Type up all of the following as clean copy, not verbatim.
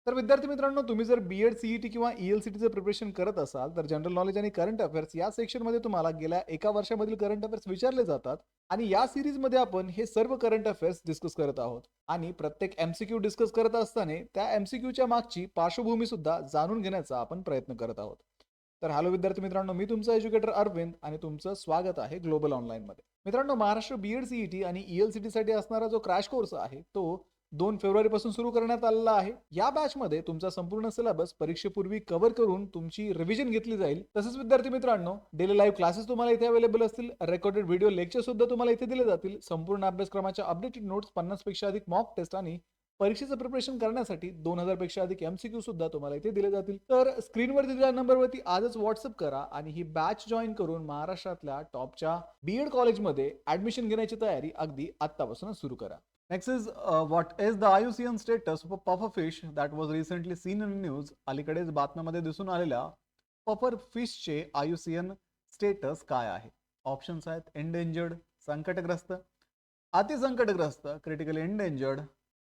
तर विद्यार्थी मित्रांनो, तुम्ही जर बी-एड, सी-ई-टी किंवा ई-एल-सी-टीचं प्रिपरेशन करत असाल, तर जनरल नॉलेज आणि करंट अफेअर्स या सेक्शनमध्ये तुम्हाला गेल्या एका वर्षामधील करंट अफेअर्स विचारले जातात आणि या सीरीजमध्ये आपण हे सर्व करंट अफेअर्स डिस्कस करत आहोत. आणि प्रत्येक एम-सी-क्यू डिस्कस करत असताना त्या एम-सी-क्यूच्या मागची पार्श्वभूमी सुद्धा जाणून घेण्याचा आपण प्रयत्न करत आहोत. तर हॅलो विद्यार्थी मित्रांनो, मी तुमचा एज्युकेटर अरविंद आणि तुमचं स्वागत आहे ग्लोबल ऑनलाईनमध्ये. मित्रांनो, महाराष्ट्र बी-एड, सी-ई-टी आणि ई-एल-सी-टीसाठी असणारा जो क्रॅश कोर्स आहे, तो 2 फेब्रुवारीपासून सुरू करण्यात आलेला आहे. या बॅचमध्ये तुमचा संपूर्ण सिलेबस परीक्षेपूर्वी कव्हर करून तुमची रिव्हिजन घेतली जाईल. तसेच विद्यार्थी मित्रांनो, डेली लाईव्ह क्लासेस तुम्हाला इथे अवेलेबल असतील. रेकॉर्डेड व्हिडिओ लेक्चर सुद्धा तुम्हाला इथे दिले जातील. संपूर्ण अभ्यासक्रमाच्या अपडेटेड नोट्स, 50 पेक्षा अधिक मॉक टेस्ट आणि परीक्षेचं प्रिपरेशन करण्यासाठी 2000 पेक्षा अधिक एमसीक्यू सुद्धा तुम्हाला इथे दिले जातील. तर स्क्रीनवर दिलेल्या नंबरवरती आजच व्हॉट्सअप करा आणि ही बॅच जॉईन करून महाराष्ट्रातल्या टॉपच्या बी-एड कॉलेजमध्ये ऍडमिशन घेण्याची तयारी अगदी आत्तापासूनच सुरू करा. Next is what is the IUCN status of a puffer fish that was recently seen in news? अलीकडेच बातम्यामध्ये दिसून आलेल्या पफर फिशचे IUCN स्टेटस काय आहे? ऑप्शन्स आहेत एंडेंजर्ड, संकटग्रस्त, अतिसंकटग्रस्त, क्रिटिकली एंडेंजर्ड,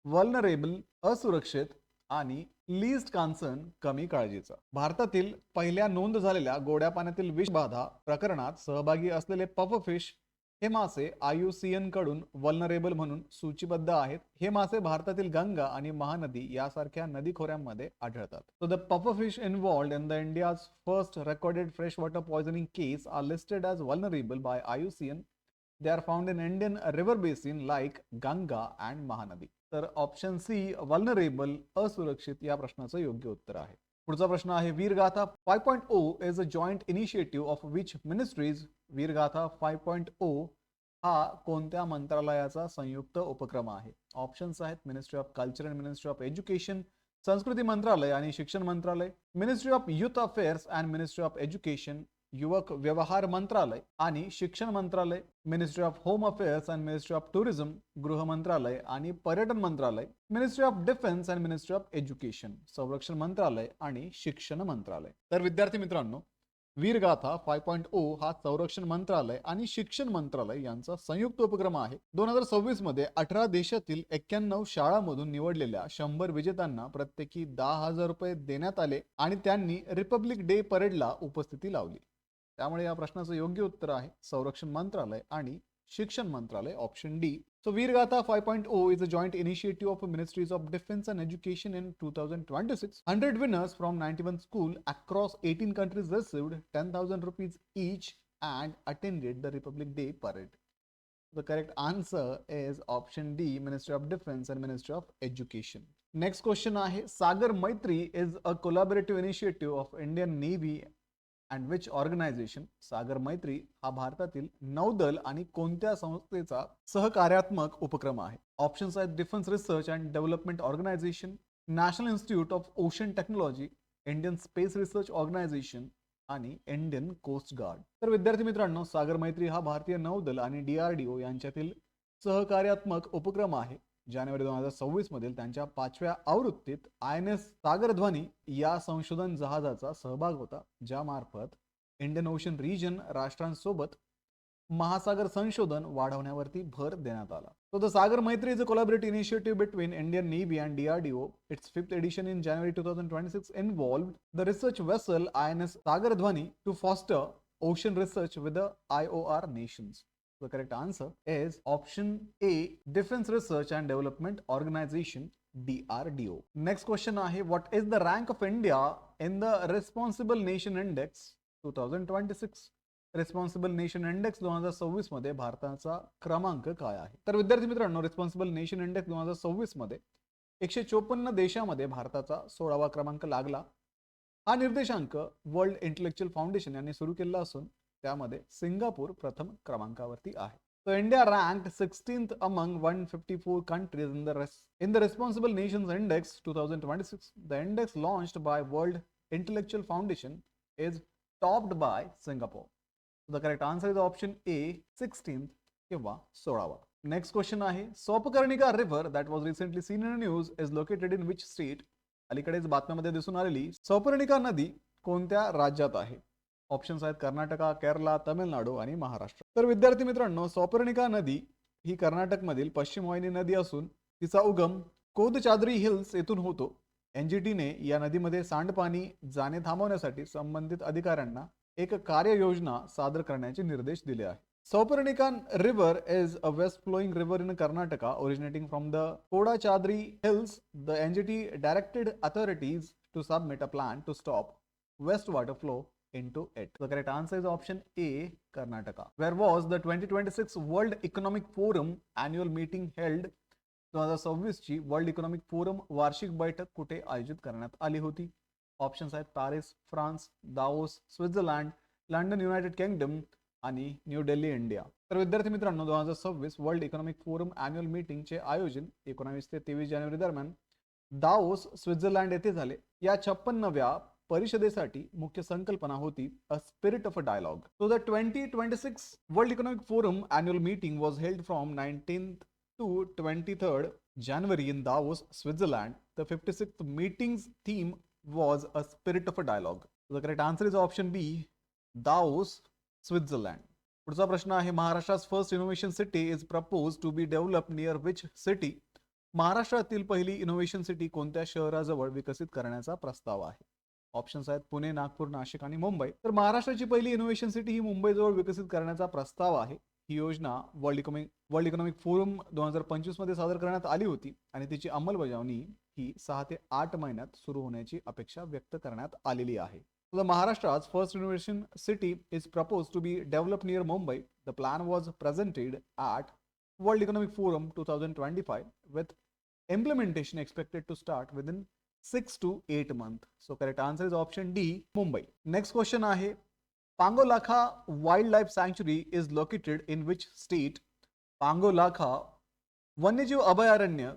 वल्नरेबल, असुरक्षित आणि लीस्ट कॉन्सर्न, कमी काळजीचा. भारतातील पहिल्या नोंद झालेल्या गोड्या पाण्यातील विषबाधा प्रकरणात सहभागी असलेले पफर फिश हे मासे IUCN कडून वल्नरेबल म्हणून सूचीबद्ध आहेत. हे मासे भारतातील गंगा आणि महानदी यासारख्या नदी खोऱ्यांमध्ये आढळतात. So the puffer fish involved in the India's first recorded freshwater poisoning case are listed as vulnerable by IUCN. They are found in Indian river basin like Ganga and Mahanadi. तर ऑप्शन सी वल्नरेबल, असुरक्षित या प्रश्नाचं योग्य उत्तर आहे. पुढचा प्रश्न आहे Veergatha 5.0 is a joint initiative of which ministries. Veergatha 5.0 हा कोणत्या मंत्रालयाचा संयुक्त उपक्रम आहे? ऑप्शन्स आहेत ministry of culture and ministry of education, संस्कृती मंत्रालय आणि शिक्षण मंत्रालय, ministry of youth affairs and ministry of education, युवक व्यवहार मंत्रालय आणि शिक्षण मंत्रालय, ministry of home affairs and ministry of tourism, गृह मंत्रालय आणि पर्यटन मंत्रालय, ministry of defence and ministry of education, संरक्षण मंत्रालय आणि शिक्षण मंत्रालय. तर विद्यार्थी मित्रांनो, वीरगाथा 5.0 हा संरक्षण मंत्रालय आणि शिक्षण मंत्रालय यांचा संयुक्त उपक्रम आहे. 2026 मध्ये 18 देशातील 91 शाळांमधून निवडलेल्या 100 विजेत्यांना प्रत्येकी 10,000 रुपये देण्यात आले आणि त्यांनी रिपब्लिक डे परेडला उपस्थिती लावली. त्यामुळे या प्रश्नाचं योग्य उत्तर आहे संरक्षण मंत्रालय आणि शिक्षण मंत्रालय, option D. So Veergatha 5.0 is a joint initiative of Ministries of Defense and Education in 2026. 100 winners from 91 schools across 18 countries received 10,000 rupees each and attended the Republic Day parade. The correct answer is option D, Ministry of Defense and Ministry of Education. Next question आहे सागर मैत्री is a collaborative initiative of Indian Navy and which organization. सागर मैत्री हा भारतातील नौदल आणि कोणत्या संस्थेचा सहकार्यात्मक उपक्रम आहे? ऑप्शन्स आहेत Defence Research and Development Organisation, National Institute of Ocean Technology, Indian Space Research Organisation आणि इंडियन कोस्ट गार्ड. तर विद्यार्थी मित्रांनो, सागर मैत्री हा भारतीय नौदल आणि DRDO यांच्यातील सहकार्यात्मक उपक्रम आहे. जानेवारी 2026 मधील त्यांच्या 5व्या आवृत्तीत INS सागरध्वनी या संशोधन जहाजाचा सहभाग होता, ज्यामार्फत इंडियन ओशन रिजन राष्ट्रांसोबत महासागर संशोधन वाढवण्यावरती भर देण्यात आला. So the Sagar Maitri is a collaborative initiative between Indian Navy and DRDO. Its 5th edition in January 2026 involved the research vessel INS Sagardhwani to foster ocean research with the IOR nations. The correct answer is option A, Defense Research and Development Organization, DRDO. Next question आहे what is the rank of India in the Responsible Nation Index 2026. Responsible nation index 2026 मध्ये भारताचा क्रमांक काय आहे? तर विद्यार्थी मित्रांनो, responsible nation index 2026 मध्ये 154 देशामध्ये भारताचा 16वा क्रमांक लागला. हा निर्देशांक वर्ल्ड इंटेलेक्चुअल फाउंडेशन यांनी सुरू केला असून त्यामध्ये सिंगापूर प्रथम क्रमांकावरती आहे. So India ranked 16th among 154 countries in the Responsible Nations Index 2026. The index launched by World Intellectual Foundation is topped by Singapore. So the correct answer is option A, 16th किंवा 16वा. Next question आहे सौपकर्णिका river that was recently seen in the news is located in which state? अलीकडेच बातम्यामध्ये दिसून आलेली सौपकर्णिका नदी कोणत्या राज्यात आहे? ऑप्शन्स आहेत कर्नाटका, केरला, तमिळनाडू आणि महाराष्ट्र. तर विद्यार्थी मित्रांनो, सौपकर्णिका नदी ही कर्नाटकमधील पश्चिम वाहिनी नदी असून तिचा उगम कोदचाद्री हिल्स येथून होतो एनजीटीने या नदीमध्ये सांडपाणी जाणे थांबवण्यासाठी संबंधित अधिकाऱ्यांना एक कार्ययोजना सादर करण्याचे निर्देश दिले आहे. Sauparanikkan River is a west flowing river in Karnataka originating from the Kodachadri Hills. The NGT directed authorities to submit a plan to stop wastewater flow into it. The correct answer is option A, Karnataka. Where was the 2026 World Economic Forum annual meeting held? 2026 ची world Economic forum वार्षिक बैठक कुठे आयोजित करण्यात आली होती? Options आहेत Paris France, Davos Switzerland, London United kingdom आणि न्यू दिल्ली इंडिया. तर विद्यार्थी मित्रांनो 2026 वर्ल्ड इकॉनॉमिक फोरम अॅन्युअल मीटिंगचे आयोजन 19 ते 23 जानेवारी दरम्यान दाओस स्वित्झर्लंड येथे झाले. या 56व्या परिषदेसाठी मुख्य संकल्पना होती a spirit of a dialogue. So the 2026 World Economic Forum annual meeting was held from 19th to 23rd January in Davos, Switzerland. The 56th meeting's theme was a spirit of a dialogue. So the correct answer is option B, Davos, Switzerland. पुढचा प्रश्न आहे महाराष्ट्रा's first innovation city is proposed to be developed near which city? महाराष्ट्रातील पहिली innovation city कोणत्या शहराजवळ विकसित करण्याचा प्रस्ताव आहे? ऑप्शन्स आहेत पुणे, नागपूर, नाशिक आणि मुंबई. तर महाराष्ट्राची पहिली इनोव्हेशन सिटी ही मुंबईजवळ विकसित करण्याचा प्रस्ताव आहे. ही योजना वर्ल्ड इकॉनॉमिक फोरम 2025 मध्ये सादर करण्यात आली होती आणि तिची अंमलबजावणी ही 6 ते 8 महिन्यात सुरू होण्याची अपेक्षा व्यक्त करण्यात आलेली आहे. The Maharashtra's first innovation city is proposed to be developed near Mumbai. The plan was presented at World Economic Forum 2025 with implementation expected to start within 6 to 8 months. So correct answer is option D, Mumbai. Next question आहे Pangolakha Wildlife Sanctuary is located in which state? Pangolakha वन्यजीव अभयारण्य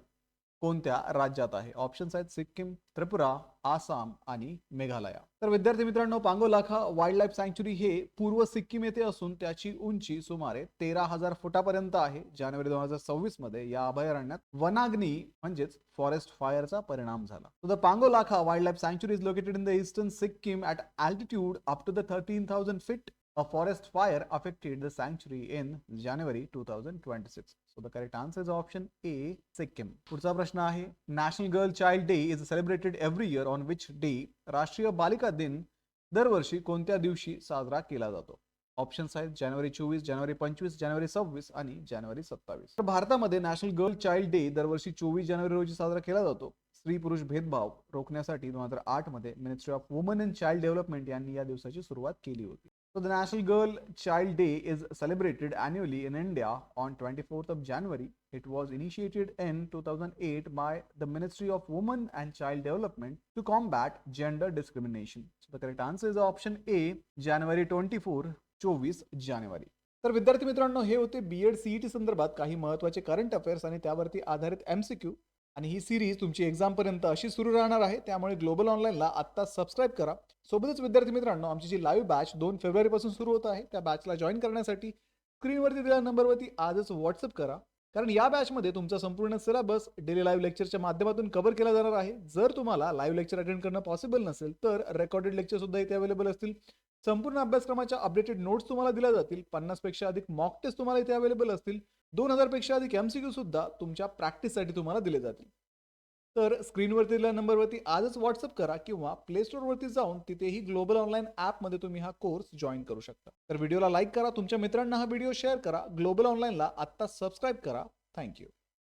कोणत्या राज्यात आहे? Options आहेत सिक्कीम, त्रिपुरा, आसाम आणि मेघालय. तर विद्यार्थी मित्रांनो पांगोलाखा वाईल्ड लाईफ सँक्च्युरी हे पूर्व सिक्कीम येथे असून त्याची उंची सुमारे 13,000 फुटापर्यंत आहे. जानेवारी 2026 मध्ये या अभयारण्यात वनाग्नी म्हणजेच फॉरेस्ट फायरचा परिणाम झाला. So the Pangolakha Wildlife Sanctuary is located in the eastern Sikkim at altitude up to the 13,000 feet. A forest fire affected the sanctuary in January 2026. So the correct answer is option A, Sikkim. पुढचा प्रश्न आहे National Girl Child Day is celebrated every year on which day? राष्ट्रीय बालिका दिन दरवर्षी कोणत्या दिवशी साजरा केला जातो? ऑप्शन्स आहेत जानेवारी 24, जानेवारी 25, जानेवारी 26 आणि जानेवारी 27. तर भारतामध्ये नॅशनल गर्ल चाइल्ड डे दरवर्षी 24 जानेवारी रोजी साजरा केला जातो. स्त्री पुरुष भेदभाव रोखण्यासाठी 2008 मध्ये ministry of woman and child development यांनी या दिवसाची सुरुवात केली होती. So the National Girl Child Day is celebrated annually in India on 24th of January. It was initiated in 2008 by the Ministry of Women and Child Development to combat gender discrimination. So the correct answer is option A, January 24, 24 जानेवारी. तर विद्यार्थी मित्रांनो हे होते B.Ed CET संदर्भात काही महत्त्वाचे current affairs आणि त्यावरती आधारित एमसीक्यू. आणि ही सिरीज तुमची एक्झाम पर्यंत अशी सुरू राहणार आहे. त्यामुळे ग्लोबल ऑनलाईनला आत्ता सबस्क्राईब करा. सोबतच विद्यार्थी मित्रांनो आमची जी लाईव्ह बॅच 2 फेब्रुवारीपासून सुरू होत आहे त्या बॅचला जॉईन करण्यासाठी स्क्रीनवरती दिलेल्या नंबरवरती आजच व्हॉट्सअप करा. कारण या बॅचमध्ये तुमचा संपूर्ण सिलेबस डेली लाईव्ह लेक्चरच्या माध्यमातून कव्हर केला जाणार आहे. जर तुम्हाला लाईव्ह लेक्चर अटेंड करणं पॉसिबल नसेल तर रेकॉर्डेड लेक्चर सुद्धा इथे अवेलेबल असतील. संपूर्ण अभ्यासक्रमाच्या अपडेटेड नोट्स तुम्हाला दिल्या जातील. 50 पेक्षा अधिक मॉक टेस्ट तुम्हाला इथे अवेलेबल असतील. 2000 पेक्षा अधिक एमसीक्यू सुद्धा तुमच्या प्रॅक्टिससाठी तुम्हाला दिले जातील. तर स्क्रीनवरती दिलेल्या नंबरवरती आजच व्हॉट्सअप करा किंवा प्ले स्टोअरवरती जाऊन तिथेही ग्लोबल ऑनलाईन ॲपमध्ये तुम्ही हा कोर्स जॉईन करू शकता. तर व्हिडिओला लाईक करा, तुमच्या मित्रांना हा व्हिडिओ शेअर करा, ग्लोबल ऑनलाईनला आत्ता सबस्क्राईब करा. थँक्यू.